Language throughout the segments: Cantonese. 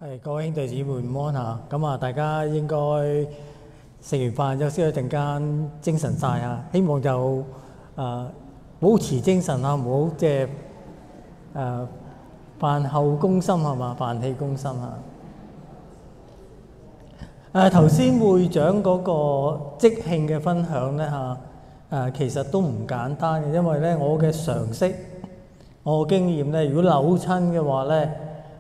各位兄弟姊妹午安嚇，咁啊大家應該食完飯休息一陣間精神晒啊，希望就保持精神啊，唔好即係飯後攻心係嘛，飯氣攻心嚇。頭先會長嗰個即興嘅分享咧嚇，其實都唔簡單嘅，因為咧我嘅常識、我嘅經驗咧，如果扭親嘅話咧，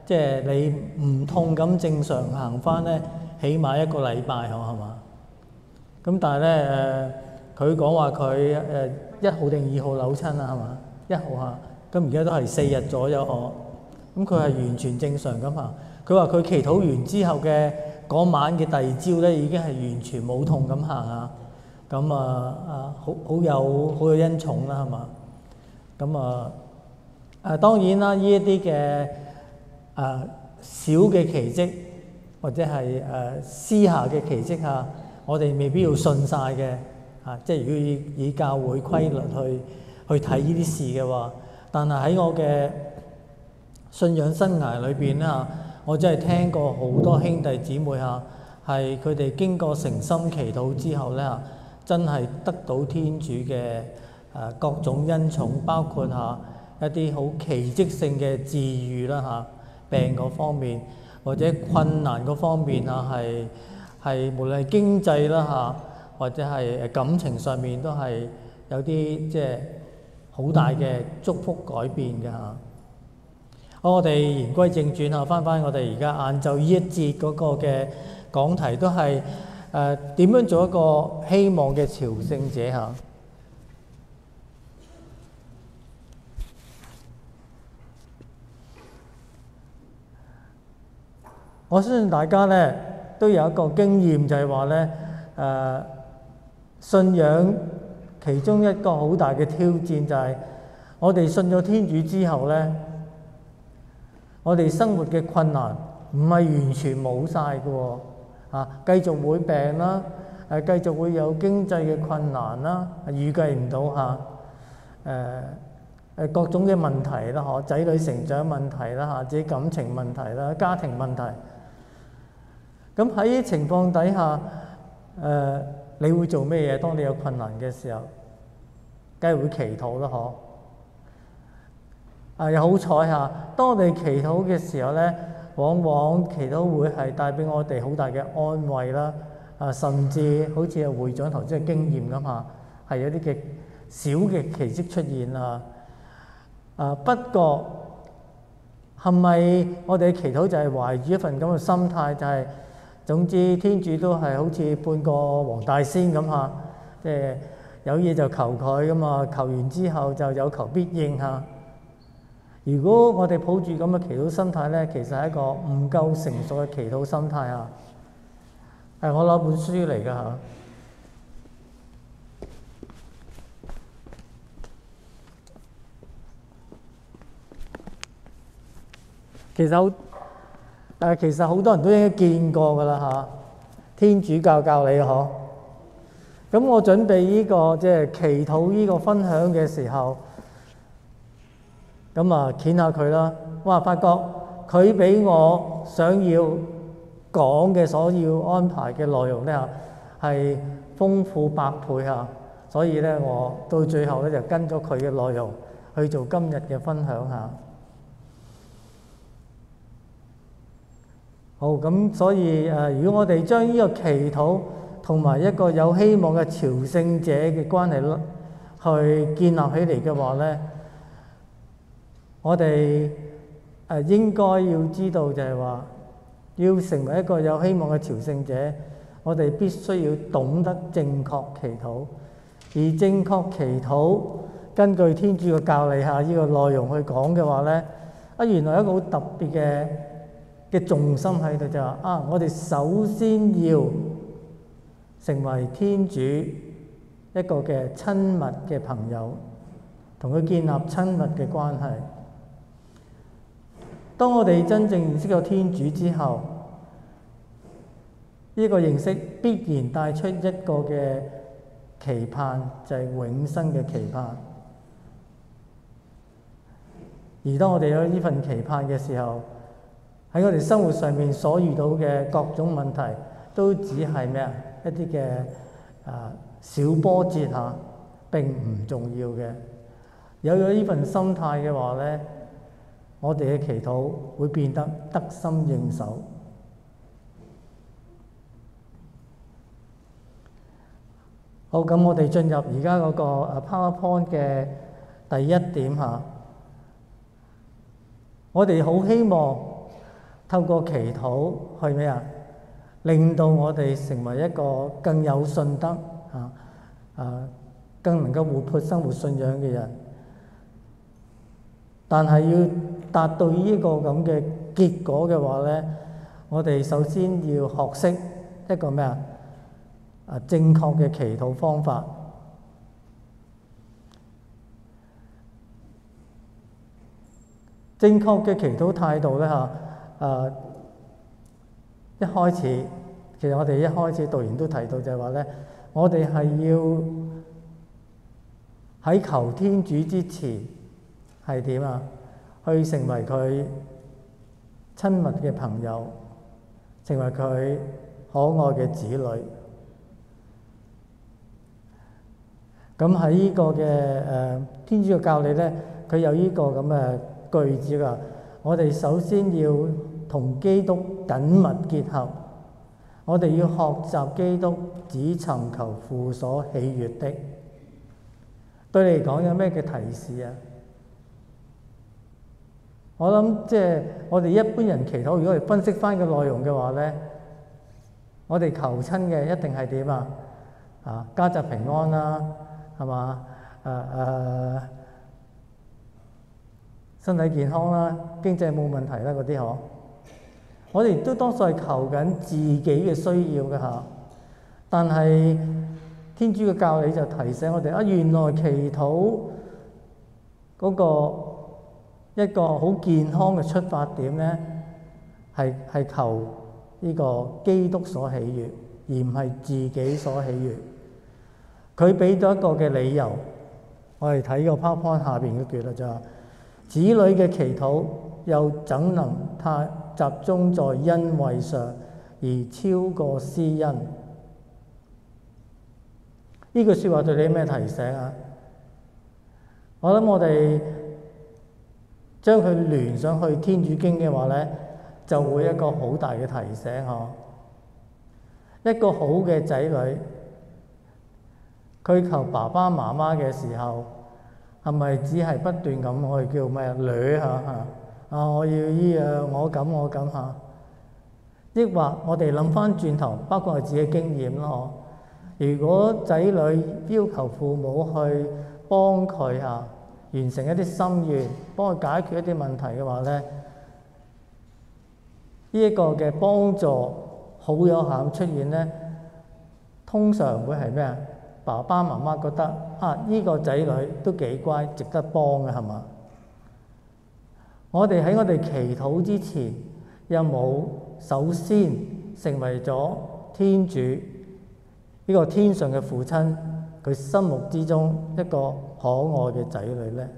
即係你唔痛咁正常行翻咧，起碼1個禮拜係嘛？咁但係咧佢講話佢1號定2號扭親啊係嘛？1號嚇，咁而家都係4日左右哦。咁佢係完全正常咁行。佢話佢祈禱完之後嘅嗰晚嘅第二朝咧，已經係完全冇痛咁行啊。咁好有恩寵啦係嘛？咁當然啦，呢一啲嘅小嘅奇蹟或者係私下嘅奇蹟嚇，我哋未必要信晒嘅嚇。即係如果以教會規律去睇呢啲事嘅話，但係喺我嘅信仰生涯裏邊咧嚇，我真係聽過好多兄弟姊妹嚇，係佢哋經過誠心祈禱之後咧嚇，真係得到天主嘅各種恩寵，包括嚇一啲好奇蹟性嘅治癒啦嚇。病嗰方面或者困難嗰方面係無論係經濟啦嚇，或者係感情上面都係有啲即係好大嘅祝福改變嘅嚇。好，我哋言歸正傳嚇，翻我哋而家晏晝呢一節嗰個嘅講題都係點樣做一個希望嘅朝聖者嚇。我相信大家咧都有一個經驗，就係話咧信仰其中一個好大嘅挑戰就係我哋信咗天主之後咧，我哋生活嘅困難唔係完全冇晒嘅喎，繼續會病啦，繼續會有經濟嘅困難啦，預計唔到各種嘅問題啦，仔女成長問題啦，自己感情問題啦，家庭問題。咁喺呢啲情況底下，你會做咩嘢？當你有困難嘅時候，梗係會祈禱啦，又好彩嚇，當我哋祈禱嘅時候咧，往往祈禱會係帶俾我哋好大嘅安慰啦，甚至好似會長頭先嘅經驗咁嚇，係有啲嘅小嘅奇蹟出現啊。不過係咪我哋嘅祈禱就係懷住一份咁嘅心態，就係總之天主都係好似半個黃大仙咁嚇，即係有嘢就求佢咁啊，求完之後就有求必應嚇。如果我哋抱住咁嘅祈禱心態咧，其實係一個唔夠成熟嘅祈禱心態啊。我攞本書嚟㗎嚇。其實好多人都應該見過㗎啦嚇，天主教你嗬。咁我準備呢個即係祈禱呢個分享嘅時候，咁掀下佢啦。哇！發覺佢俾我想要講嘅所要安排嘅內容咧係豐富百倍嚇，所以咧我到最後咧就跟咗佢嘅內容去做今日嘅分享嚇。好，咁所以如果我哋將呢個祈禱同埋一個有希望嘅朝聖者嘅關係去建立起嚟嘅話咧，我哋應該要知道就係話，要成為一個有希望嘅朝聖者，我哋必須要懂得正確祈禱，而正確祈禱根據天主嘅教理下呢個內容去講嘅話咧，原來有一個好特別嘅重心喺度，就話我哋首先要成為天主一個嘅親密嘅朋友，同佢建立親密嘅關係。當我哋真正認識咗天主之後，呢個認識必然帶出一個嘅期盼，就係永生嘅期盼。而當我哋有呢份期盼嘅時候，喺我哋生活上面所遇到嘅各種問題，都只係咩啊？一啲嘅小波折嚇，並唔重要嘅。有咗呢份心態嘅話咧，我哋嘅祈禱會變得得心應手。好，咁我哋進入而家嗰個PowerPoint 嘅第一點嚇。我哋好希望透過祈禱去咩啊？令到我哋成為一個更有信德更能夠活潑生活信仰嘅人。但係要達到呢個咁嘅結果嘅話咧，我哋首先要學識一個咩啊？正確嘅祈禱方法。正確嘅祈禱態度咧一開始，其實我哋一開始導言都提到就係話咧，我哋係要喺求天主之前係點啊？去成為佢親密嘅朋友，成為佢可愛嘅子女。咁喺呢個嘅天主嘅教理咧，佢有呢個咁嘅句子㗎。我哋首先要同基督緊密結合，我哋要學習基督，只尋求父所喜悅的。對你嚟講有咩嘅提示啊？我諗即係我哋一般人祈禱，如果係分析翻個內容嘅話咧，我哋求親嘅一定係點啊？家宅平安啦，係嘛？身體健康啦，經濟冇問題啦，嗰啲嗬。我哋都多數係求緊自己嘅需要嘅嚇，但係天主嘅教理就提醒我哋原來祈禱嗰個一個好健康嘅出發點咧，係求呢個基督所喜悅，而唔係自己所喜悅。佢俾咗一個嘅理由，我哋睇個 PowerPoint 下邊嗰句啦，就話子女嘅祈禱又怎能太集中在恩惠上而超過施恩？呢句説話對你有咩提醒啊？我諗我哋將佢聯上去天主經嘅話咧，就會一個好大嘅提醒嗬。一個好嘅仔女，佢求爸爸媽媽嘅時候，係咪只係不斷咁我哋叫咩掠下我要依樣，我咁我咁嚇？抑或我哋諗翻轉頭，包括我自己嘅經驗咯。如果仔女要求父母去幫佢完成一啲心願，幫佢解決一啲問題嘅話咧，呢一個嘅幫助好有效出現咧，通常會係咩啊？爸爸媽媽覺得呢個仔女都幾乖，值得幫嘅係嘛？我哋喺我哋祈禱之前，有冇首先成為咗天主呢個天上嘅父親佢心目之中一個可愛嘅仔女咧？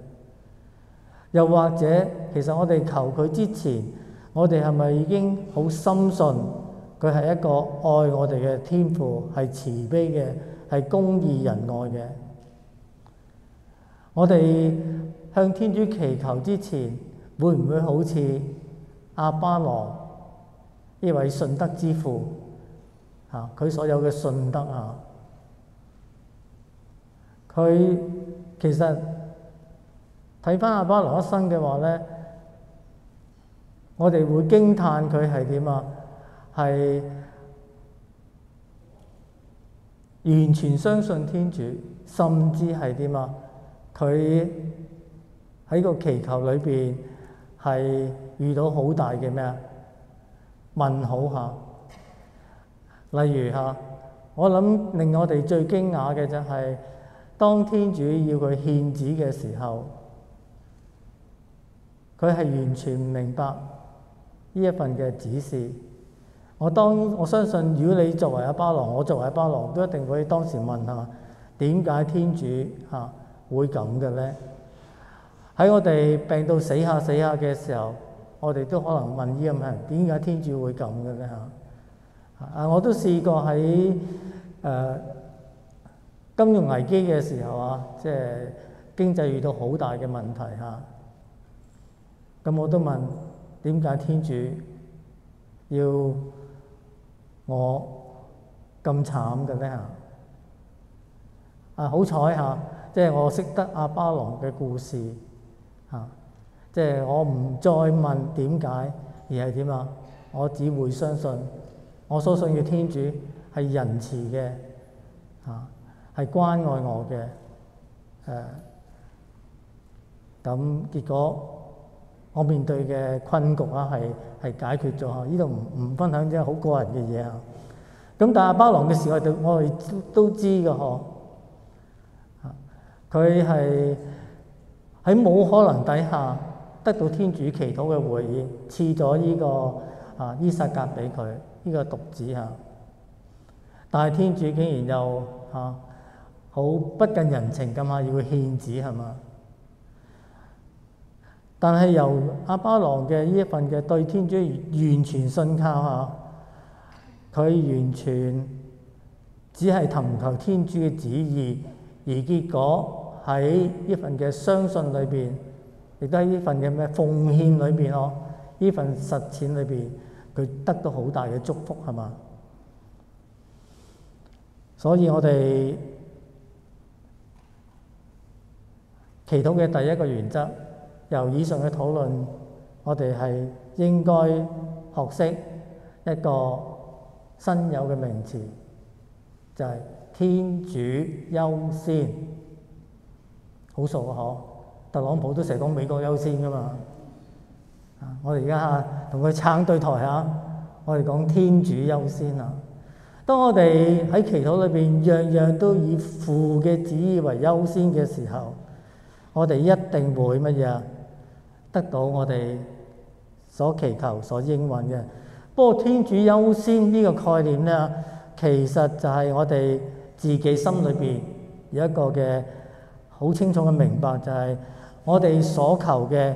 又或者其實我哋求佢之前，我哋係咪已經好深信佢係一個愛我哋嘅天父，係慈悲嘅，係公義仁愛嘅？我哋向天主祈求之前，會唔會好似亞巴郎呢位信德之父佢所有嘅信德佢其實睇翻亞巴郎一生嘅話咧，我哋會驚歎佢係點啊？係完全相信天主，甚至係點啊？佢喺個祈求裏邊係遇到好大嘅咩問號例如我諗令我哋最驚訝嘅就係當天主要佢獻子嘅時候，佢係完全唔明白呢一份嘅指示。我相信，如果你作為亞巴郎，我作為亞巴郎，都一定會當時問下點解天主會咁嘅咧？喺我哋病到死下嘅時候，我哋都可能問呢個問題：點解天主會咁嘅咧嚇？我都試過喺金融危機嘅時候啊，即係經濟遇到好大嘅問題嚇。咁我都問點解天主要我咁慘嘅咧嚇？好彩嚇，即係我識得阿巴郎嘅故事嚇，即係我唔再問點解，而係點啊？我只會相信我所信嘅天主係仁慈嘅嚇，係關愛我嘅咁結果我面對嘅困局啊，係解決咗嚇。呢度唔分享啲好個人嘅嘢嚇。咁但係阿巴郎嘅事，我哋都知嘅嗬。佢係喺冇可能底下得到天主祈禱嘅回應，賜咗呢個伊撒格俾佢呢個獨子嚇。但係天主竟然又好不近人情咁要獻子係嘛？但係由阿巴郎嘅呢一份嘅對天主完全信靠下，佢完全只係尋求天主嘅旨意，而結果喺呢份嘅相信裏邊，亦都喺呢份嘅咩奉獻裏邊呢份實踐裏邊，佢得到好大嘅祝福係嘛？所以我哋祈禱嘅第一個原則，由以上嘅討論，我哋係應該學識一個新有嘅名詞，就係天主優先。好熟啊！嗬，特朗普都成日講美國優先噶嘛。我哋而家同佢撐對台下，我哋講天主優先啊。當我哋喺祈禱裏邊樣樣都以父嘅旨意為優先嘅時候，我哋一定會乜嘢啊？得到我哋所祈求、所應允嘅。不過天主優先呢個概念咧，其實就係我哋自己心裏邊有一個嘅好清楚嘅明白，就係我哋所求嘅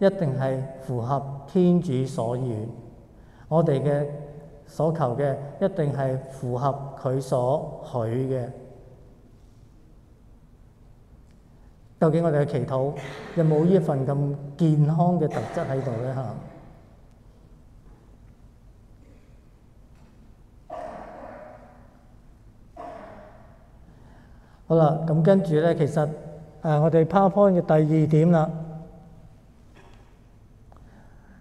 一定係符合天主所願，我哋嘅所求嘅一定係符合佢所許嘅。究竟我哋嘅祈禱有冇呢一份咁健康嘅特質喺度咧嚇？好啦，咁跟住咧，其實我哋 PowerPoint 嘅第二點啦。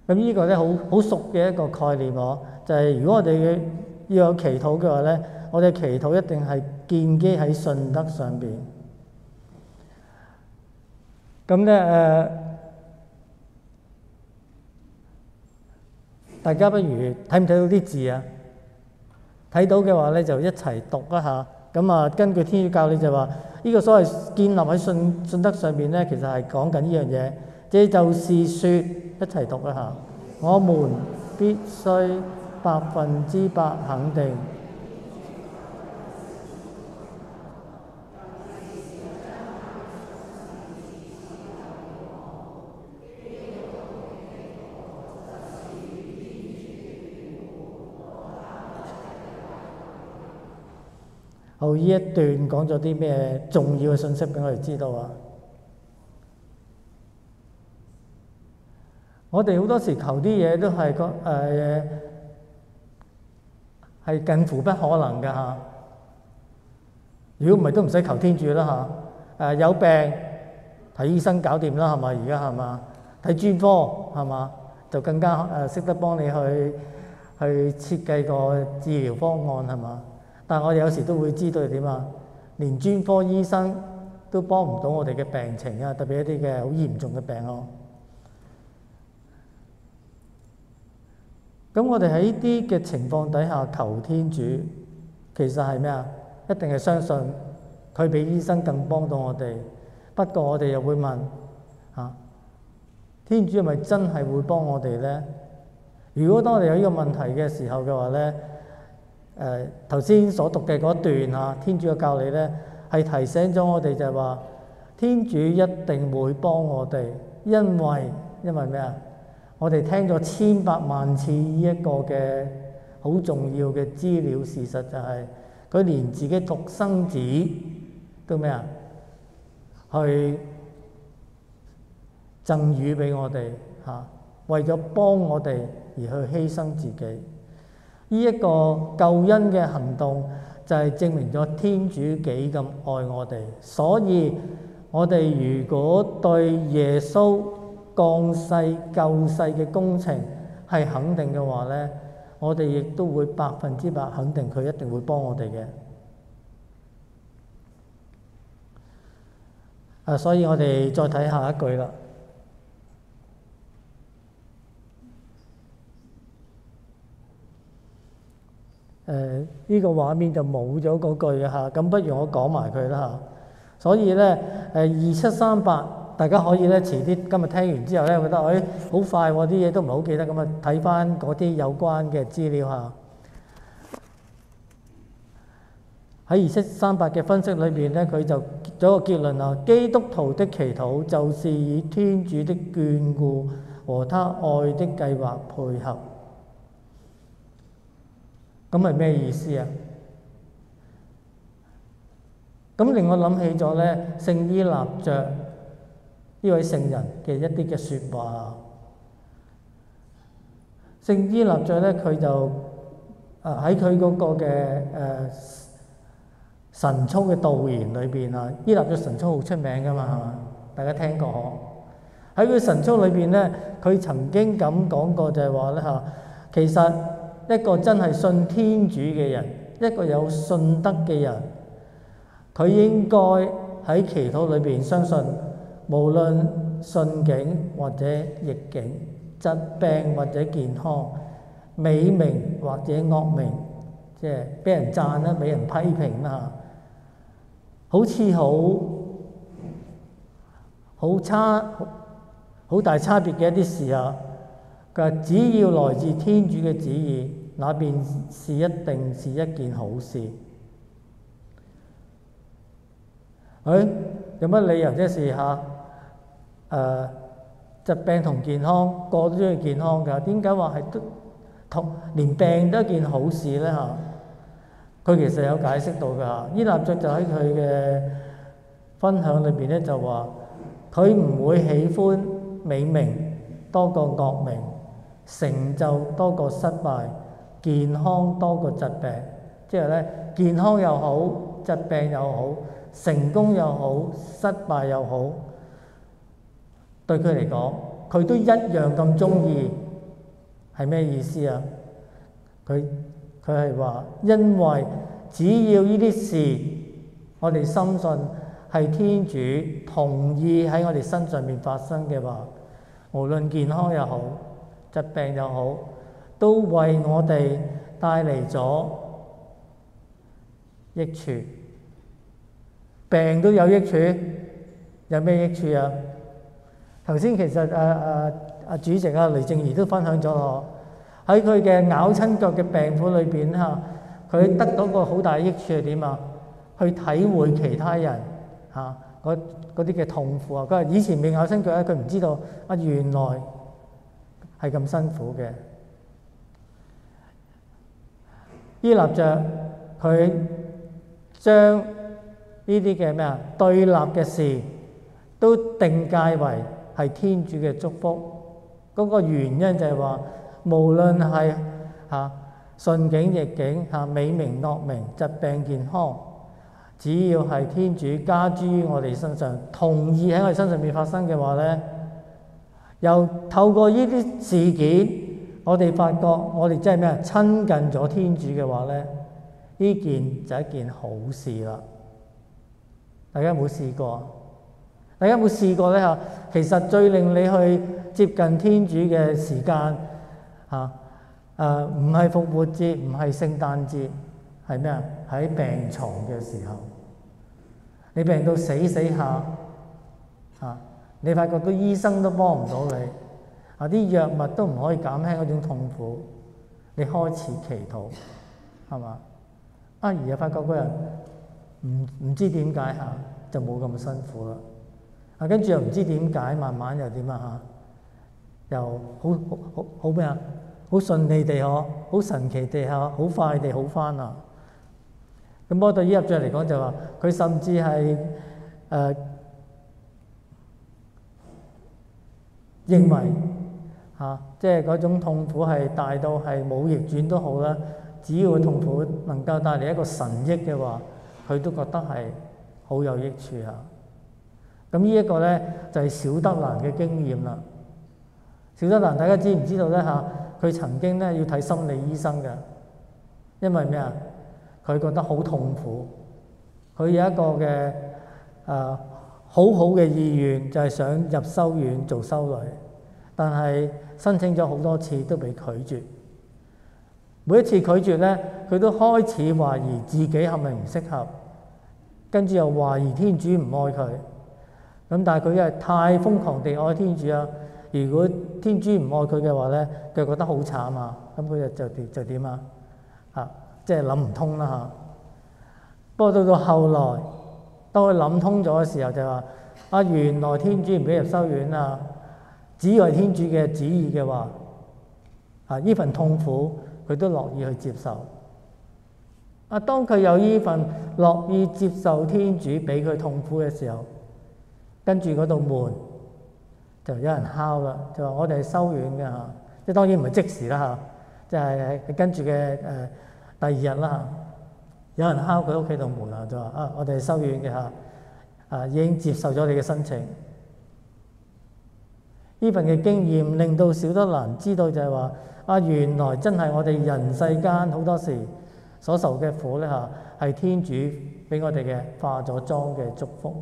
咁呢個咧好熟嘅一個概念就係如果我哋要有祈禱嘅話咧，我哋祈禱一定係建基喺信德上邊。咁咧大家不如睇唔睇到啲字啊？睇到嘅話咧，就一齊讀一下。咁根據天主教理就話，呢個所謂建立喺信德上邊咧，其實係講緊呢樣嘢。這就是説，一齊讀一下。我們必須100%肯定。好，呢一段講咗啲咩重要嘅信息俾我哋知道啊？我哋好多時求啲嘢都係係近乎不可能嘅嚇。如果唔係都唔使求天主啦嚇。有病睇醫生搞掂啦係嘛？而家係嘛？睇專科係嘛？就更加識得幫你去設計個治療方案係嘛？但係我哋有時都會知道點啊，連專科醫生都幫唔到我哋嘅病情啊，特別一啲嘅好嚴重嘅病咯。咁我哋喺呢啲嘅情況底下求天主，其實係咩啊？一定係相信佢比醫生更幫到我哋。不過我哋又會問天主係咪真係會幫我哋咧？如果當我哋有呢個問題嘅時候嘅話咧，頭先所讀嘅嗰段天主嘅教理咧，係提醒咗我哋就係話，天主一定會幫我哋，因為咩啊？我哋聽咗千百萬次呢一個嘅好重要嘅資料事實，就係佢連自己獨生子都咩啊？去贈予俾我哋嚇，為咗幫我哋而去犧牲自己。呢一個救恩嘅行動就係證明咗天主幾咁愛我哋。所以我哋如果對耶穌降世救世嘅工程係肯定嘅話咧，我哋亦都會100%肯定佢一定會幫我哋嘅。所以我哋再睇下一句啦。呢個畫面就冇咗嗰句嚇，咁不如我講埋佢啦嚇。所以咧2738，大家可以咧遲啲今日聽完之後咧，覺得好快喎，啲嘢都唔係好記得，咁啊睇翻嗰啲有關嘅資料嚇。喺2738嘅分析裏邊咧，佢就做一個結論啦：基督徒的祈禱就是以天主的眷顧和他愛的計劃配合。咁係咩意思啊？咁令我諗起咗咧聖依納爵呢位聖人嘅一啲嘅説話。聖依納爵咧，佢就喺佢嗰個嘅神操嘅導言裏邊啊，依納爵神操好出名噶嘛，係嘛？大家聽過嗬？喺佢神操裏邊咧，佢曾經咁講過就係話咧嚇，其實一個真係信天主嘅人，一個有信德嘅人，佢應該喺祈禱裏邊相信，無論順境或者逆境，疾病或者健康，美名或者惡名，即係俾人讚啦，俾人批評啦，好似好大差別嘅一啲事啊！佢話只要來自天主嘅旨意，那便是一定是一件好事。有乜理由即係下疾病同健康個個都中意健康㗎？點解話係都連病都一件好事咧嚇？佢其實有解釋到㗎嚇。依納爵就喺佢嘅分享裏邊咧就話，佢唔會喜歡美名多過惡名，成就多過失敗，健康多過疾病。即係咧，健康又好，疾病又好，成功又好，失敗又好，對佢嚟講，佢都一樣咁中意。係咩意思啊？佢係話，因為只要呢啲事，我哋深信係天主同意喺我哋身上面發生嘅話，無論健康又好，疾病又好，都為我哋帶嚟咗益處。病都有益處，有咩益處啊？頭先其實主席雷正儀都分享咗我喺佢嘅咬親腳嘅病苦裏邊嚇，佢得到個好大益處係點啊？去體會其他人嚇嗰啲嘅痛苦啊！佢話以前未咬親腳咧，佢唔知道原來係咁辛苦嘅。依納爵佢將呢啲嘅咩啊對立嘅事都定界為係天主嘅祝福。嗰個原因就係話，無論係順境逆境美名惡名、疾病健康，只要係天主加諸於我哋身上，同意喺我哋身上面發生嘅話咧，又透過呢啲事件，我哋發覺我哋真係咩啊親近咗天主嘅話咧，呢件就係一件好事啦。大家有冇試過？大家有冇試過咧嚇？其實最令你去接近天主嘅時間唔係復活節，唔係聖誕節，係咩啊？喺病床嘅時候，你病到死下你發覺個醫生都幫唔到你啲藥物都唔可以減輕嗰種痛苦，你開始祈禱係嘛？而又發覺個人唔知點解就冇咁辛苦啦。跟住又唔知點解，慢慢又點又好咩啊？好順利地好神奇地好快地好返啊！咁不過對於約嚟講就話，佢甚至係認為即係嗰種痛苦係大到係冇逆轉都好啦，只要痛苦能夠帶嚟一個神益嘅話，佢都覺得係好有益處啊！咁呢一個咧就係小德蘭嘅經驗啦。小德蘭大家知唔知道咧佢曾經咧要睇心理醫生嘅，因為咩啊？佢覺得好痛苦，佢有一個嘅好好嘅意願，就係想入修院做修女，但係申請咗好多次都被拒絕。每一次拒絕咧，佢都開始懷疑自己係咪唔適合，跟住又懷疑天主唔愛佢。咁但係佢因為太瘋狂地愛天主啊！如果天主唔愛佢嘅話咧，佢覺得好慘啊！咁佢就點啊？即係諗唔通啦。不過到後來，當佢諗通咗嘅時候，就話原來天主唔俾入修院啊！只要係天主嘅旨意嘅話，呢份痛苦佢都樂意去接受。當佢有呢份樂意接受天主俾佢痛苦嘅時候，跟住嗰道門就有人敲啦，就話我哋係修院嘅即係當然唔係即時啦即係跟住嘅第二日啦有人敲佢屋企度門啦，就話我哋係修院嘅已經接受咗你嘅申請。呢份嘅經驗令到小德蘭知道就係話原來真係我哋人世間好多時所受嘅苦咧係天主俾我哋嘅化咗妝嘅祝福。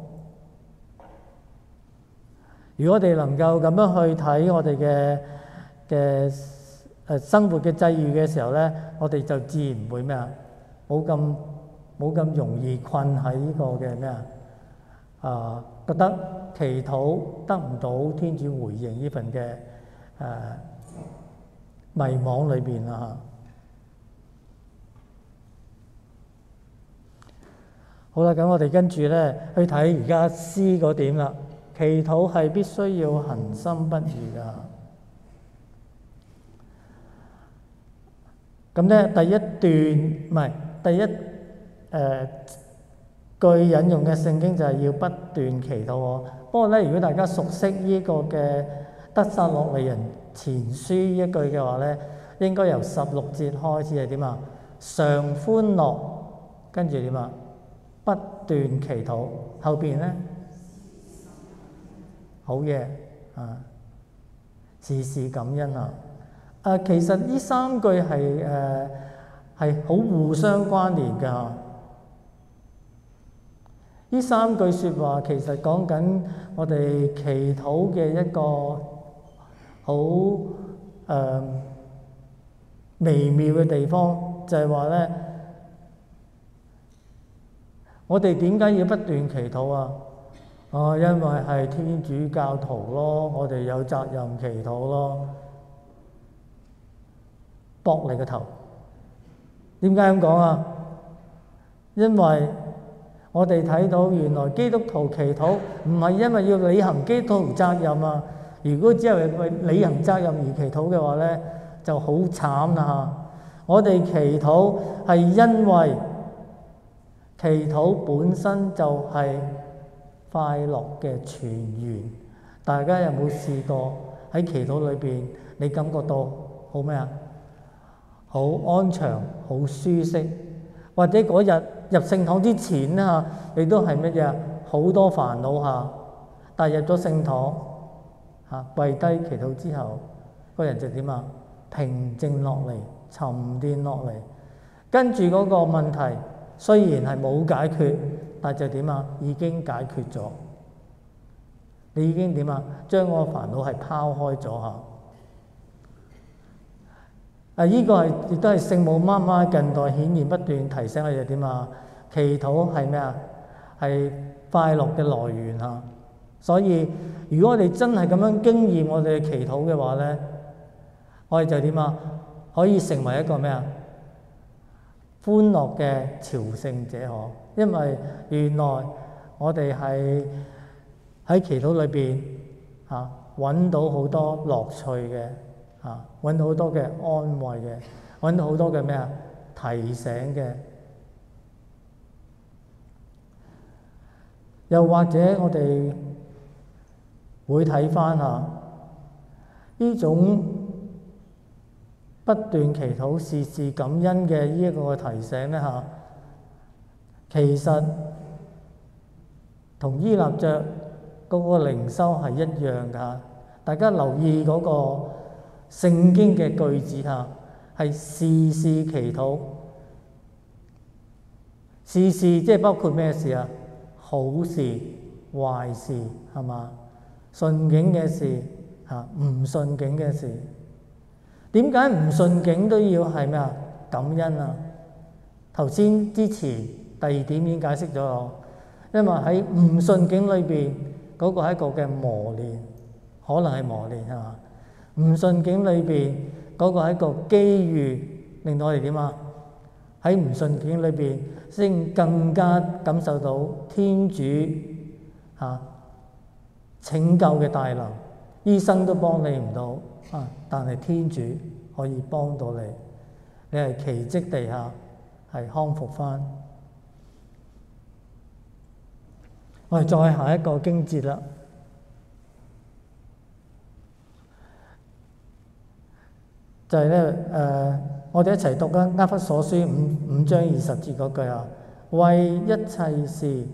如果我哋能夠咁樣去睇我哋嘅生活嘅際遇嘅時候咧，我哋就自然唔會咩冇咁容易困喺呢個嘅咩覺得祈禱得唔到天主回應呢份嘅迷惘裏邊啦好啦，咁我哋跟住咧去睇而家詩嗰點啦。祈禱係必須要恆心不渝噶。咁咧第一句引用嘅聖經就係要不斷祈禱。不過咧，如果大家熟悉呢個嘅得撒洛尼人前書呢一句嘅話咧，應該由16節開始係點啊？常歡樂，跟住點啊？不斷祈禱，後邊咧好嘢時時感恩其實呢三句係好互相關聯㗎。呢三句説話其實講緊我哋祈禱嘅一個好微妙嘅地方，就係話咧，我哋點解要不斷祈禱因為係天主教徒咯，我哋有責任祈禱咯。駁你個頭，點解咁講因為我哋睇到原來基督徒祈禱唔係因為要履行基督徒責任如果只係為履行責任而祈禱嘅話咧，就好慘啦我哋祈禱係因為祈禱本身就係快樂嘅泉源。大家有冇試過喺祈禱裏邊，你感覺到好咩好安詳、好舒適，或者嗰日入聖堂之前你都係乜嘢好多煩惱但係入咗聖堂跪低祈禱之後，個人就點平靜落嚟，沉澱落嚟，跟住嗰個問題雖然係冇解決，但係就點已經解決咗。你已經點將嗰個煩惱係拋開咗呢個亦都係聖母媽媽近代顯然不斷提醒我哋點祈禱係咩係快樂嘅來源所以如果我哋真係咁樣經驗我哋嘅祈禱嘅話咧，我哋就點可以成為一個咩歡樂嘅朝聖者因為原來我哋係喺祈禱裏邊揾到好多樂趣嘅揾到好多嘅安慰嘅，揾到好多嘅咩啊提醒嘅。又或者我哋會睇翻下呢種不斷祈禱、事事感恩嘅呢一個提醒咧其實同依納爵嗰個靈修係一樣㗎。大家留意嗰個聖經嘅句子係事事祈禱。事事即係包括咩事啊？好事、壞事係嘛？順境嘅事唔順境嘅事。點解唔順境都要係咩啊？感恩啊！頭先之前第二點已經解釋咗我，因為喺唔順境裏邊嗰個係一個嘅磨練，可能係磨練係嘛？唔順境裏邊嗰個係一個機遇，令到我哋點啊？喺唔順境裏邊先更加感受到天主拯救嘅大能。醫生都幫你唔到但係天主可以幫到你，你係奇蹟地係康復翻。我哋再下一個經節啦，就係我哋一齊讀啦，厄弗所書5章20節嗰句為一切事，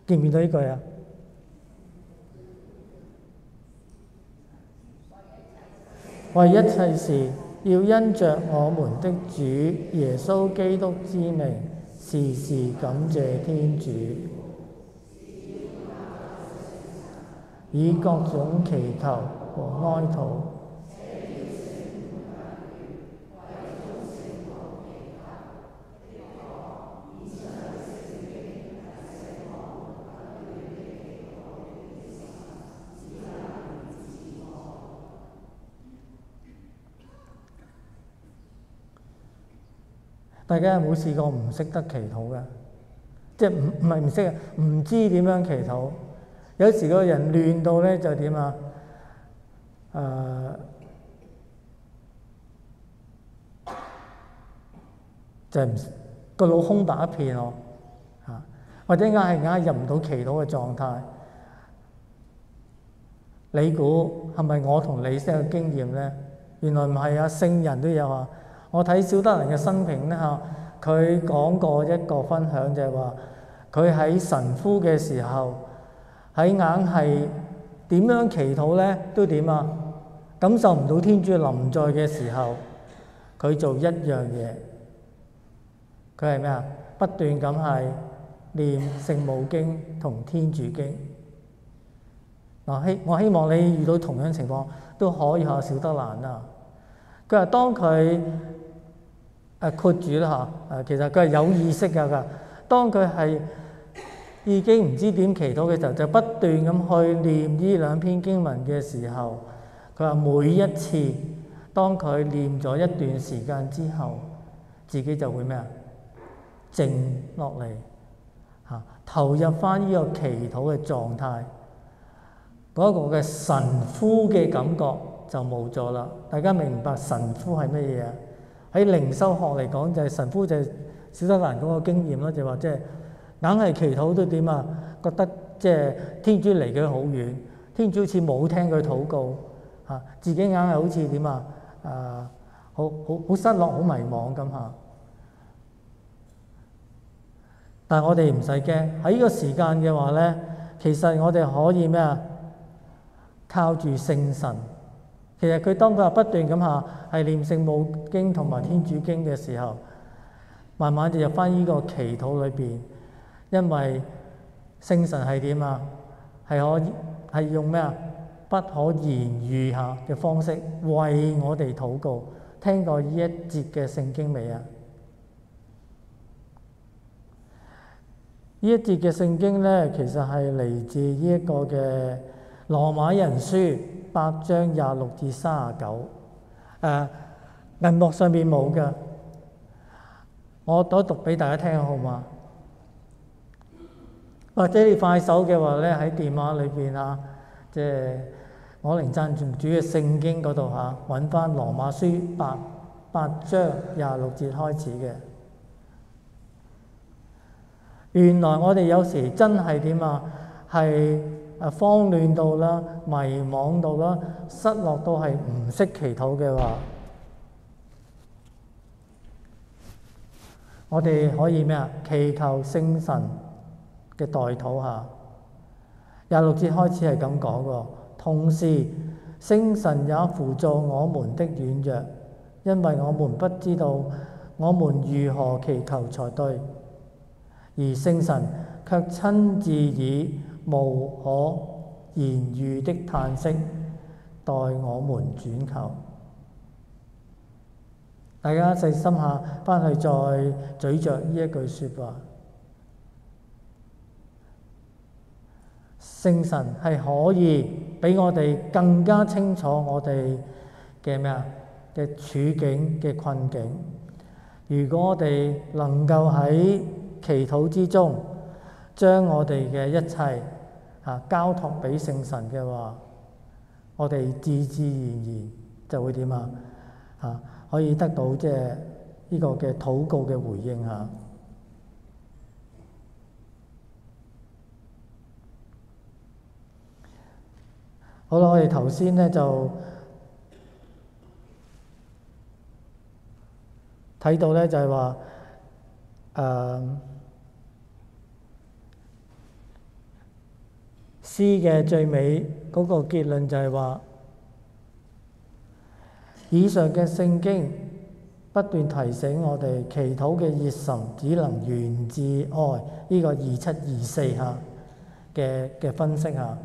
見唔見到呢句啊？為一切事，要因着我們的主耶穌基督之名，時時感謝天主，以各種祈求和哀禱，大家有冇試過唔識得祈禱嘅？即係唔係唔識啊？唔知點樣祈禱。有時個人亂到咧就點啊？就係個腦空白一片或者硬係入唔到祈禱嘅狀態。你估係咪我同你先有經驗咧？原來唔係啊，聖人都有我睇小德蘭嘅生平咧佢講過一個分享，就係話佢喺神夫嘅時候，喺硬係點樣祈禱咧，都點啊？感受唔到天主臨在嘅時候，佢做一樣嘢，佢係咩啊？不斷咁係念聖母經同天主經。我希望你遇到同樣情況都可以學小德蘭佢話當佢括住啦其實佢係有意識㗎。當佢係已經唔知點祈禱嘅時候，就不斷咁去念呢兩篇經文嘅時候，佢話每一次當佢念咗一段時間之後，自己就會咩啊？靜落嚟投入翻呢個祈禱嘅狀態，嗰個嘅神夫嘅感覺就冇咗啦。大家明白神夫係乜嘢啊？喺靈修學嚟講，就係神夫就係小德蘭嗰個經驗咯，就話即係硬係祈禱都點啊？覺得即係天主離佢好遠，天主好似冇聽佢禱告自己硬係好似點好失落、好迷茫咁但係我哋唔使驚，喺呢個時間嘅話咧，其實我哋可以咩啊？靠住聖神。其實佢當佢話不斷咁係念聖母經同埋天主經嘅時候，慢慢就入翻呢個祈禱裏邊，因為聖神係點啊？係用咩啊？不可言喻嘅方式為我哋禱告。聽過呢一節嘅聖經未啊？呢一節嘅聖經咧，其實係嚟自呢一個嘅羅馬人書8章26至39。銀幕上面冇㗎，我讀俾大家聽好嗎？或者你快手嘅話咧，喺電話裏邊即係我靈讚主嘅聖經嗰度嚇，揾翻羅馬書八章26節開始嘅。原來我哋有時真係點啊？係慌亂到啦，迷惘到啦，失落到係唔識祈禱嘅話，我哋可以咩啊？祈求聖神嘅代禱下。26節開始係咁講喎，同時聖神也輔助我們的軟弱，因為我們不知道我們如何祈求才對，而聖神卻親自以無可言喻的嘆息代我們轉求。大家細心下翻去再咀嚼呢一句説話。聖神係可以俾我哋更加清楚我哋嘅咩啊嘅處境嘅困境。如果我哋能夠喺祈禱之中將我哋嘅一切交託俾聖神嘅話，我哋自自然然就會點啊可以得到即係呢個嘅禱告嘅回應嚇。好啦，我哋頭先咧就睇到咧就係話詩嘅最尾嗰個結論就係話，以上嘅聖經不斷提醒我哋祈禱嘅熱忱只能源自愛，呢個2724下嘅分析下。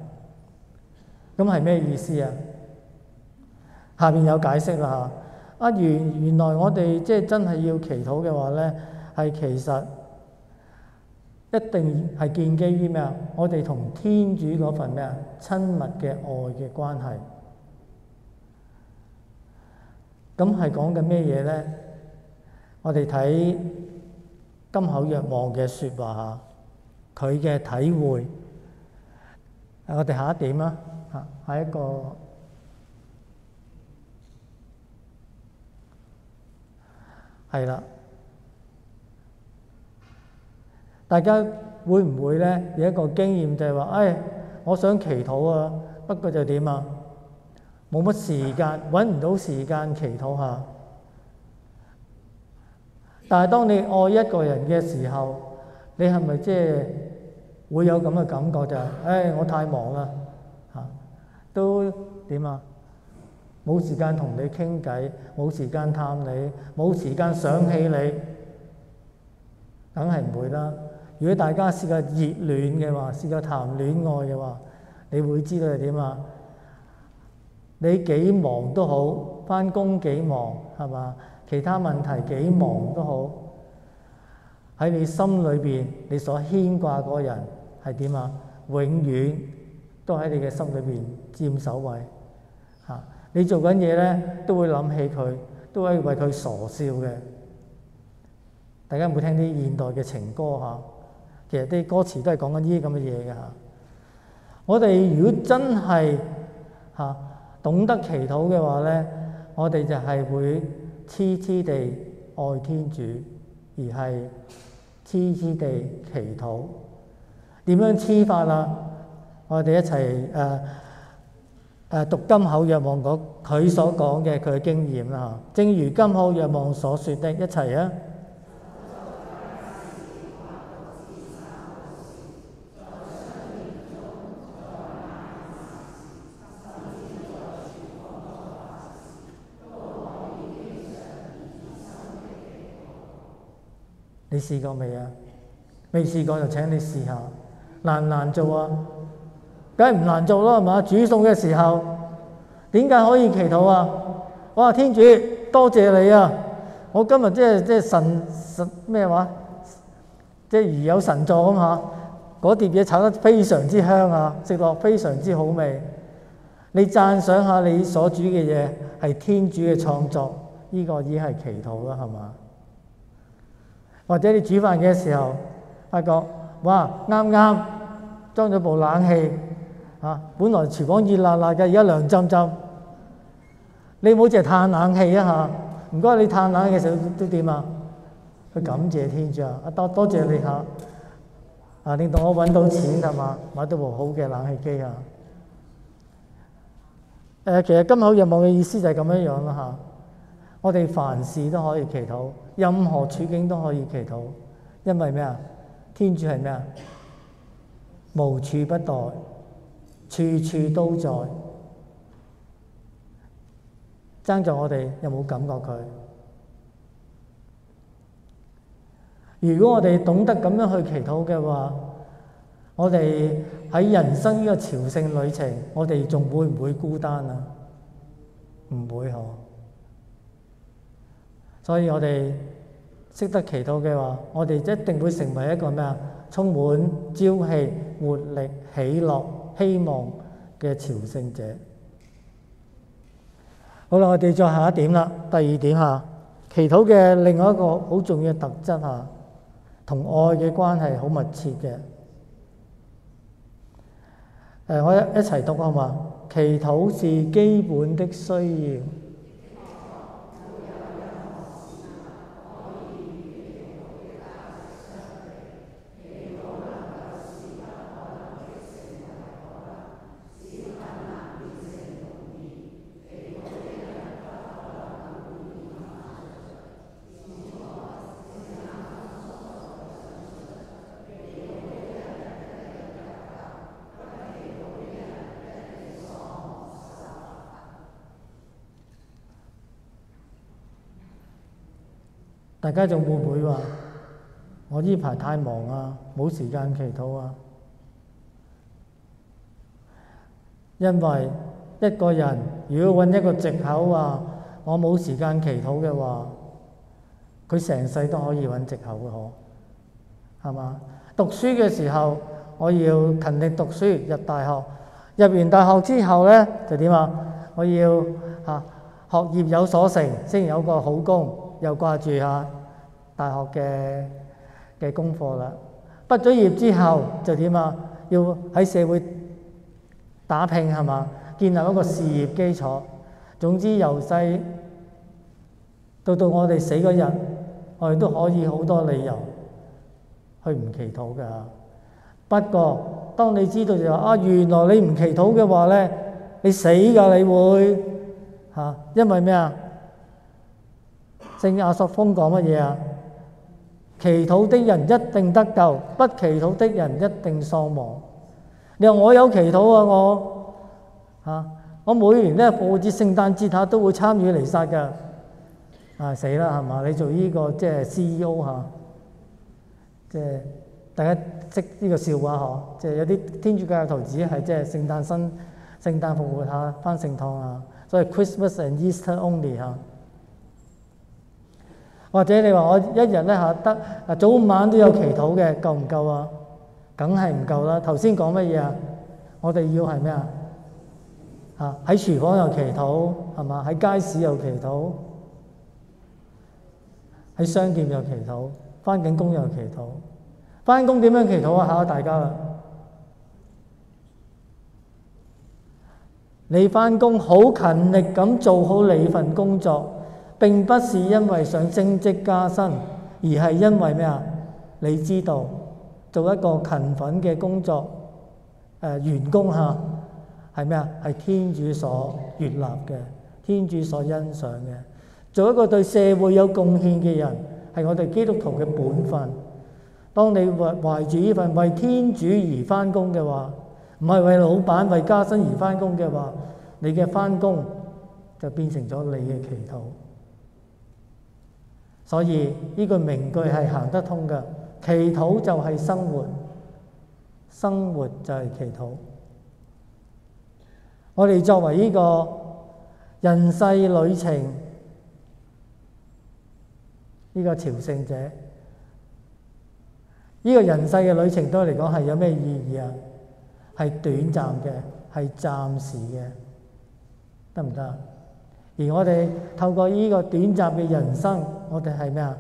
咁係咩意思啊？下邊有解釋啦嚇。原來我哋即係真係要祈禱嘅話咧，係其實一定係建基於咩啊？我哋同天主嗰份咩啊親密嘅愛嘅關係。咁係講緊咩嘢咧？我哋睇金口若望嘅説話嚇，佢嘅體會。我哋下一點啦。係一個係啦，大家會唔會咧有一個經驗就係話，我想祈禱啊，不過就點啊？冇乜時間，揾唔到時間祈禱下。但係當你愛一個人嘅時候，你係咪即係會有咁嘅感覺就係，我太忙啦。都點啊？冇時間同你傾偈，冇時間探你，冇時間想起你，梗係唔會啦。如果大家試過熱戀嘅話，試過談戀愛嘅話，你會知道係點啊？你幾忙都好，返工幾忙係嘛？其他問題幾忙都好，喺你心裏邊，你所牽掛嗰個人係點啊？永遠都喺你嘅心裏邊佔首位嚇。你做緊嘢咧，都會諗起佢，都會為佢傻笑嘅。大家有冇聽啲現代嘅情歌嚇？其實啲歌詞都係講緊呢啲咁嘅嘢嘅嚇。我哋如果真係嚇懂得祈禱嘅話咧，我哋就係會痴痴地愛天主，而係痴痴地祈禱。點樣痴法啊？我哋一齊讀金口若望佢所講嘅佢嘅經驗啦。正如金口若望所說的，一齊啊！你試過未啊？未試過就請你試下，難唔難做啊？梗係唔難做咯，係嘛？煮餸嘅時候點解可以祈禱啊？哇！天主多謝你啊！我今日即係神咩話？即係如有神助咁嚇，嗰碟嘢炒得非常之香啊，食落非常之好味。你讚賞下你所煮嘅嘢係天主嘅創作，呢個已經係祈禱啦，係嘛？或者你煮飯嘅時候，發覺哇啱啱裝咗部冷氣，本來廚房熱辣辣嘅，而家涼浸浸。你唔好淨係嘆冷氣啊嚇！唔該，你嘆冷氣嘅時候都點啊？去感謝天主啊！多謝你嚇，令到我揾到錢係嘛，買到部好嘅冷氣機啊！其實金口若望嘅意思就係咁樣樣啦嚇。我哋凡事都可以祈禱，任何處境都可以祈禱，因為咩啊？天主係咩啊？無處不在，處處都在。爭在我哋有冇感覺佢？如果我哋懂得咁樣去祈禱嘅話，我哋喺人生呢個朝聖旅程，我哋仲會唔會孤單啊？唔會嗬。所以我哋識得祈禱嘅話，我哋一定會成為一個咩啊？充滿朝氣、活力、喜樂、希望嘅朝聖者。好啦，我哋再下一點啦。第二點嚇，祈禱嘅另外一個好重要嘅特質嚇，同愛嘅關係好密切嘅。我一齊讀好嘛？祈禱是基本的需要。大家仲會唔會話我呢排太忙啊，冇時間祈禱啊？因為一個人如果揾一個藉口話我冇時間祈禱嘅話，佢成世都可以揾藉口嘅，係嘛？讀書嘅時候我要勤力讀書，入大學，入完大學之後咧就點啊？我要學業有所成，先有個好工。又掛住大學嘅功課啦。畢咗業之後就點啊？要喺社會打拼係嘛？建立一個事業基礎。總之由細到我哋死嗰日，我哋都可以好多理由去唔祈禱㗎。不過當你知道就話原來你唔祈禱嘅話咧，你死㗎，你會因為咩啊？聖亞索風講乜嘢啊？祈禱的人一定得救，不祈禱的人一定喪亡。你話我有祈禱啊，我每年咧復活節、聖誕節都會參與彌撒㗎。死啦係嘛？你做呢個即係 CEO 即係大家識呢個笑話嗬？即係有啲天主教徒只係即係聖誕復活返聖堂所以 Christmas and Easter only 或者你話我一日咧得早晚都有祈禱嘅，夠唔夠啊？梗係唔夠啦。頭先講乜嘢啊？我哋要係咩啊？喺廚房有祈禱係嘛？喺街市有祈禱，喺商店有祈禱，返緊工有祈禱。返工點樣祈禱啊？考下大家啦。你返工好勤力咁做好你份工作，並不是因為想升職加薪，而係因為咩啊？你知道做一個勤奮嘅工作員工係咩啊？係天主所悅納嘅，天主所欣賞嘅。做一個對社會有貢獻嘅人，係我哋基督徒嘅本分。當你懷住呢份為天主而返工嘅話，唔係為老闆為加薪而返工嘅話，你嘅返工就變成咗你嘅祈禱。所以呢個名句係行得通嘅，祈禱就係生活，生活就係祈禱。我哋作為呢個人世旅程呢個朝聖者，呢個人世嘅旅程對我嚟講係有咩意義啊？係短暫嘅，係暫時嘅，得唔得？而我哋透過呢個短暫嘅人生，我哋係咩啊？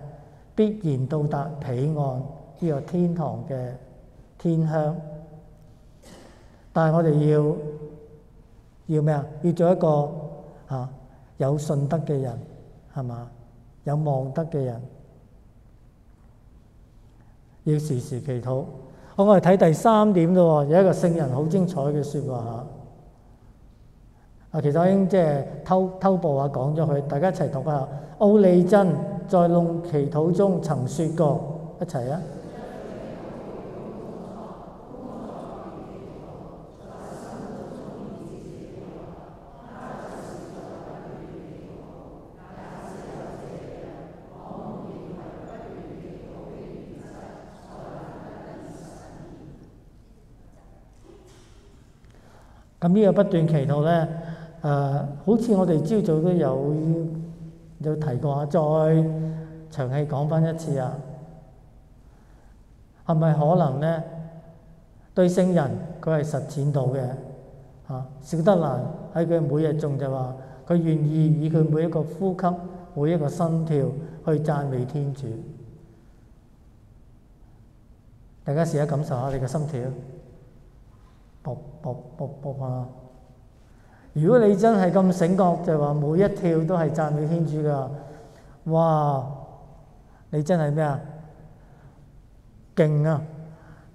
必然到達彼岸呢個天堂嘅天鄉。但係我哋要咩啊？要做一個有信德嘅人，係嘛？有望德嘅人，要時時祈禱。好，我哋睇第三點咯，有一個聖人好精彩嘅説話其實我已經即係偷步講咗佢，大家一齊讀下。奧利真在弄祈禱中曾説過，一齊啊！咁呢個不斷祈禱咧，好似我哋朝早都有提過再詳細講翻一次啊。係咪可能咧？對聖人佢係實踐到嘅小德蘭喺佢每日頌就話，佢願意以佢每一個呼吸、每一個心跳去讚美天主。大家試下感受下你嘅心跳。卜卜卜卜啊！如果你真係咁醒覺，就話每一跳都係讚美天主噶，哇！你真係咩啊？勁啊！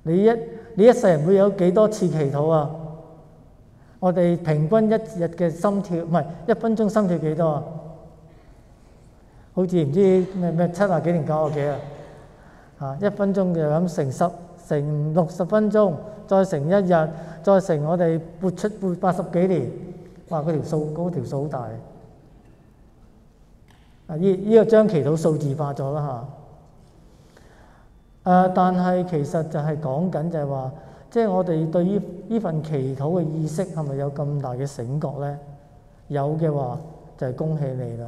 你一世人會有幾多次祈禱啊？我哋平均一日嘅心跳，唔係1分鐘心跳幾多啊？好似唔知咩70幾定90幾啊？1分鐘就咁乘60分鐘，再乘1日，再乘我哋活80幾年，哇！嗰條數好大。呢個將祈禱數字化咗啦但係其實就係講緊就係話，即係我哋對於呢份祈禱嘅意識係咪有咁大嘅醒覺咧？有嘅話就係恭喜你啦。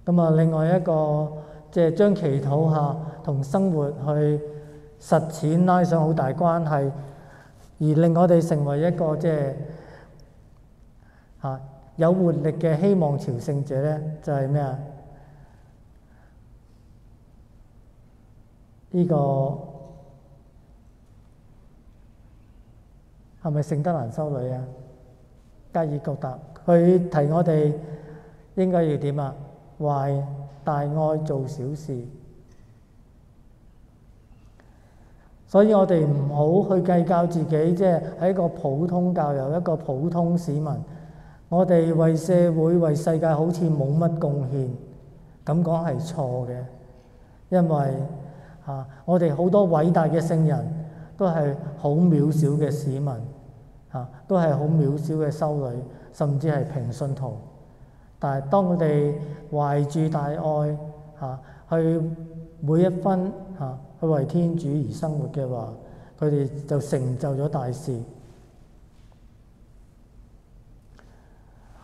咁啊，另外一個即係將祈禱同生活去實踐拉上好大關係，而令我哋成為一個即係有活力嘅希望朝聖者咧，就係咩啊？呢個係咪聖德蘭修女啊？加爾各答佢提我哋應該要點啊？懷大愛做小事。所以我哋唔好去計較自己，即係喺一個普通教友、一個普通市民，我哋為社會、為世界好似冇乜貢獻，咁講係錯嘅，因為我哋好多偉大嘅聖人都係好渺小嘅市民，都係好渺小嘅修女，甚至係平信徒。但係當我哋懷住大愛去每一分去為天主而生活嘅話，佢哋就成就咗大事。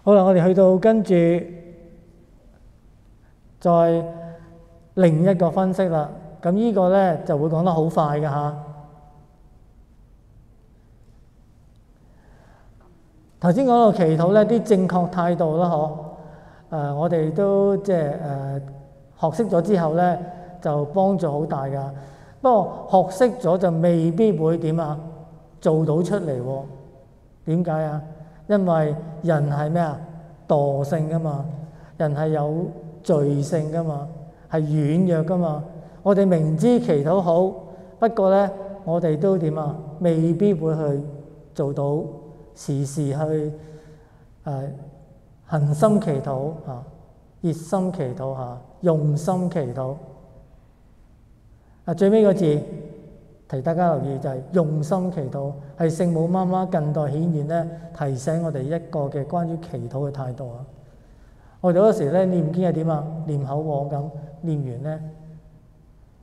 好啦，我哋去到跟住再另一個分析啦。咁呢個咧就會講得好快㗎嚇。頭先講到祈禱咧，啲正確態度啦，我哋都即係學識咗之後咧，就幫助好大㗎。不過學識咗就未必會點啊做到出嚟喎。點解啊？因為人係咩啊？惰性㗎嘛，人係有罪性㗎嘛，係軟弱㗎嘛。我哋明知祈禱好，不過咧，我哋都點啊？未必會去做到，時時去恆心祈禱熱心祈禱用心祈禱。最尾個字提大家留意就係用心祈禱，係聖母媽媽近代顯現咧，提醒我哋一個嘅關於祈禱嘅態度啊！我哋嗰時咧念經係點啊？念口簧咁，念完咧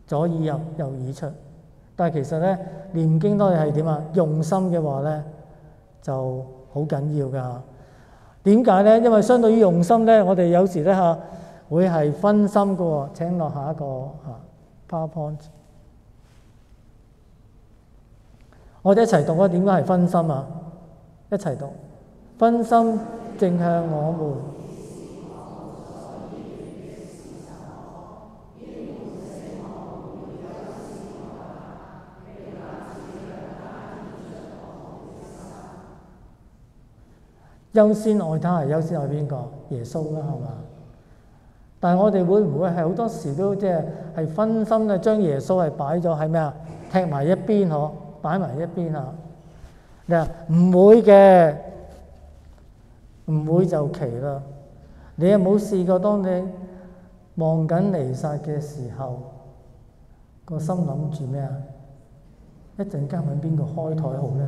左耳入右耳出，但係其實咧念經當然係點啊？用心嘅話咧就好緊要㗎。點解咧？因為相對於用心咧，我哋有時咧會係分心㗎喎。請落下一個PowerPoint，我哋一齊讀啊！點解係分心啊？一齊讀，分心正向我們。優先愛他係優先愛邊個？耶穌啦，係嘛？但係我哋會唔會係好多時都即係分心咧，將耶穌係擺咗喺咩啊？踢埋一邊嗬，擺埋一邊啊！你話唔會嘅，唔會就奇啦。你有冇試過當你望緊彌撒嘅時候，個心諗住咩啊？一陣間揾邊個開台好咧？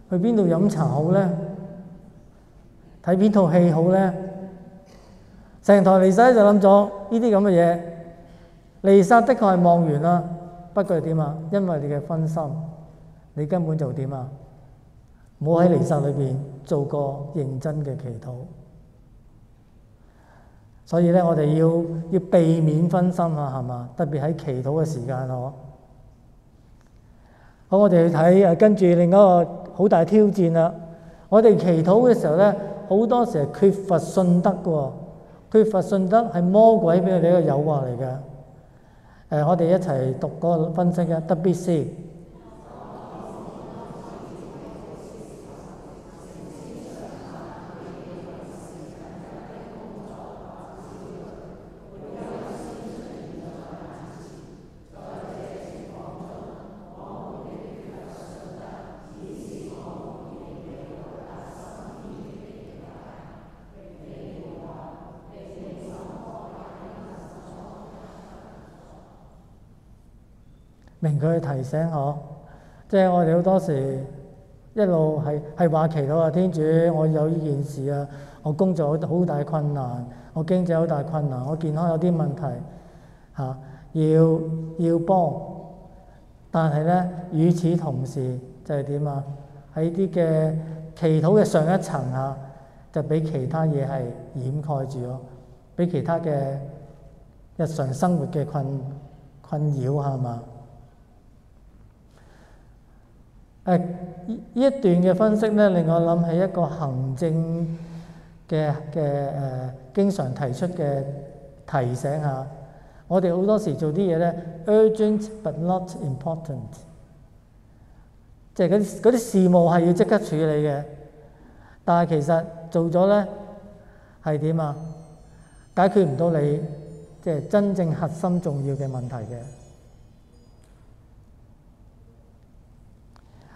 去邊度飲茶好咧？睇邊套戲好咧？成台彌撒就諗咗呢啲咁嘅嘢。彌撒的確係望完啦，不過係點啊？因為你嘅分心，你根本就點啊？冇喺彌撒裏邊做過認真嘅祈禱。所以咧，我哋要避免分心啊，係嘛？特別喺祈禱嘅時間呵。好，我哋去睇跟住另一個好大挑戰啦。我哋祈禱嘅時候咧，好多時係缺乏信德嘅喎。缺乏信德係魔鬼俾我哋一個誘惑嚟嘅。我哋一齊讀嗰個分析嘅，特別是明佢提醒我，即係我哋好多時一路係話祈禱啊，天主，我有呢件事啊，我工作好大困難，我經濟好大困難，我健康有啲問題嚇，要幫。但係咧，與此同時就係點啊？喺啲嘅祈禱嘅上一層啊，就俾其他嘢係掩蓋住咯，俾其他嘅日常生活嘅困擾係嘛？呢一段嘅分析咧，令我諗起一個行政嘅經常提出嘅提醒下，我哋好多時做啲嘢咧 urgent but not important， 即係嗰啲事務係要即刻處理嘅，但係其實做咗咧係點啊？解決唔到你即係真正核心重要嘅問題嘅。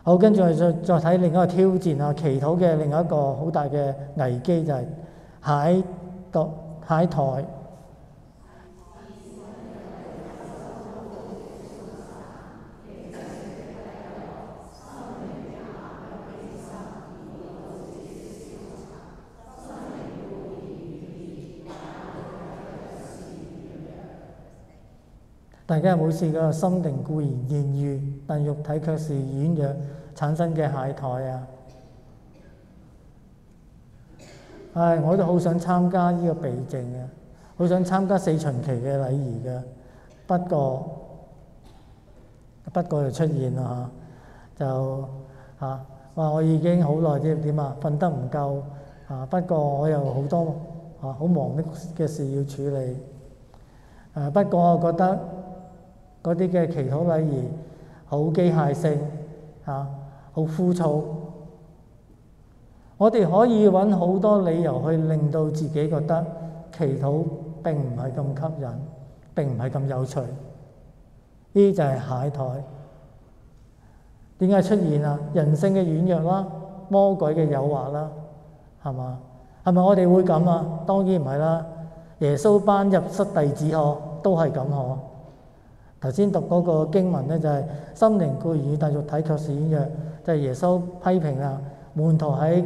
好，跟住我哋再睇另一個挑戰啊，祈禱嘅另一個好大嘅危機就係懈怠。大家有冇試過心靈固然言語，但肉體卻是軟弱產生嘅懈怠啊？我都好想參加呢個避靜嘅，好想參加四旬期嘅禮儀嘅，不過就出現啦就話我已經好耐點啊，瞓得唔夠不過我又好多好忙嘅事要處理不過我覺得嗰啲嘅祈禱禮儀好機械性好枯燥。我哋可以揾好多理由去令到自己覺得祈禱並唔係咁吸引，並唔係咁有趣。呢啲就係懈怠。點解出現啊？人性嘅軟弱啦，魔鬼嘅誘惑啦，係嘛？係咪我哋會咁啊？當然唔係啦。耶穌班入室弟子都係咁頭先讀嗰個經文咧，就係心靈固然軟，但肉體卻是軟弱，就係耶穌批評啊門徒喺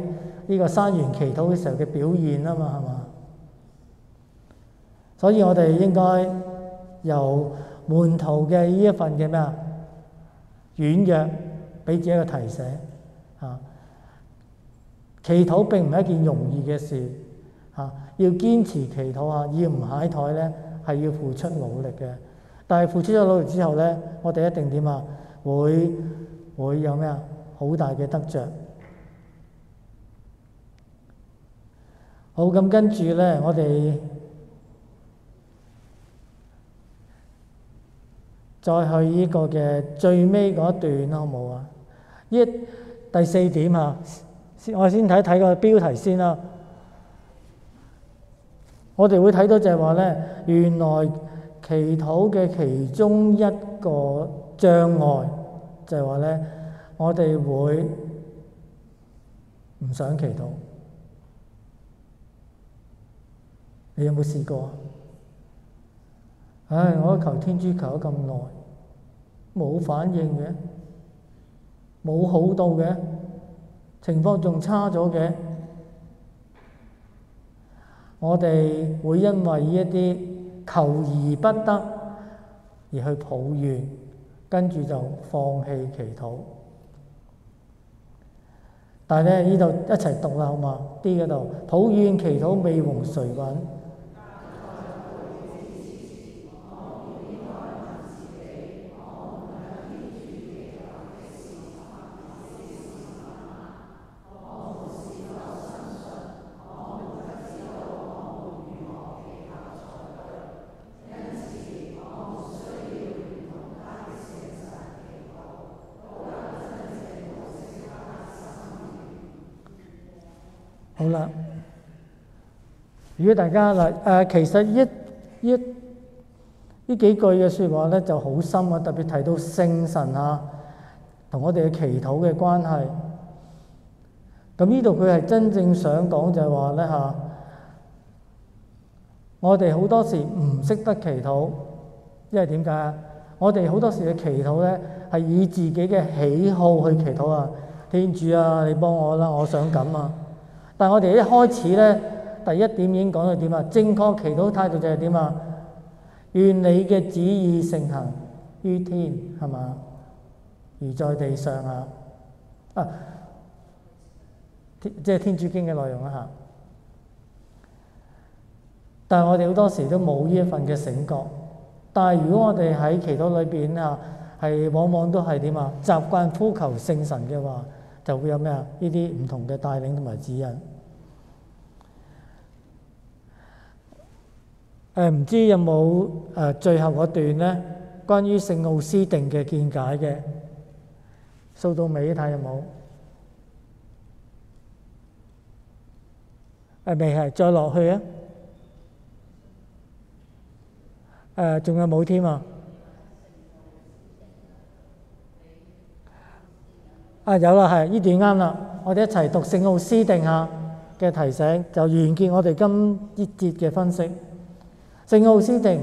呢個山園祈禱嘅時候嘅表現啊嘛，係嘛？所以我哋應該由門徒嘅呢一份嘅咩啊軟弱，俾自己一個提醒祈禱並唔係一件容易嘅事要堅持祈禱要唔懈怠咧，係要付出努力嘅。但係付出咗努力之後咧，我哋一定點啊？會有咩啊？好大嘅得着。好，咁跟住咧，我哋再去呢個嘅最尾嗰一段好冇啊？第四點我先睇睇個標題先啦。我哋會睇到就係話咧，原來祈禱嘅其中一個障礙就係話咧，我哋會唔想祈禱。你有冇試過？我求天主求咗咁耐，冇反應嘅，冇好到嘅，情況仲差咗嘅。我哋會因為呢一啲求而不得而去抱怨，跟住就放棄祈禱。但係咧，呢度一齊讀啦，好嘛？D 嗰度抱怨祈禱未蒙垂允。好啦，如果大家其實呢幾句嘅説話咧就好深啊，特別提到聖神啊，同我哋嘅祈禱嘅關係。咁呢度佢係真正想講就係話咧嚇，我哋好多時唔識得祈禱，因為點解啊？我哋好多時嘅祈禱咧係以自己嘅喜好去祈禱啊，天主啊，你幫我啦，我想咁啊。但係我哋一開始咧，第一點已經講到點啊？正確祈禱態度就係點啊？願你嘅旨意承行於天，係嘛？如在地上啊！即係天主經嘅內容啦嚇。但係我哋好多時都冇呢一份嘅醒覺。但係如果我哋喺祈禱裏邊啊，係往往都係點啊？習慣呼求聖神嘅話，就會有咩啊？呢啲唔同嘅帶領同埋指引。唔知有冇最後嗰段咧，關於聖奧斯定嘅見解嘅，掃到尾睇有冇？未係，再落去啊！仲有冇添啊？有啦，係呢段啱啦。我哋一齊讀聖奧斯定下嘅提醒，就完結我哋今一節嘅分析。聖奧斯定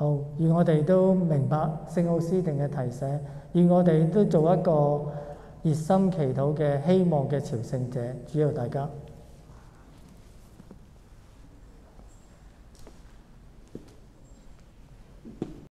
好，願我哋都明白聖奧斯定嘅提醒，願我哋都做一個熱心祈禱嘅希望嘅朝聖者，主佑大家。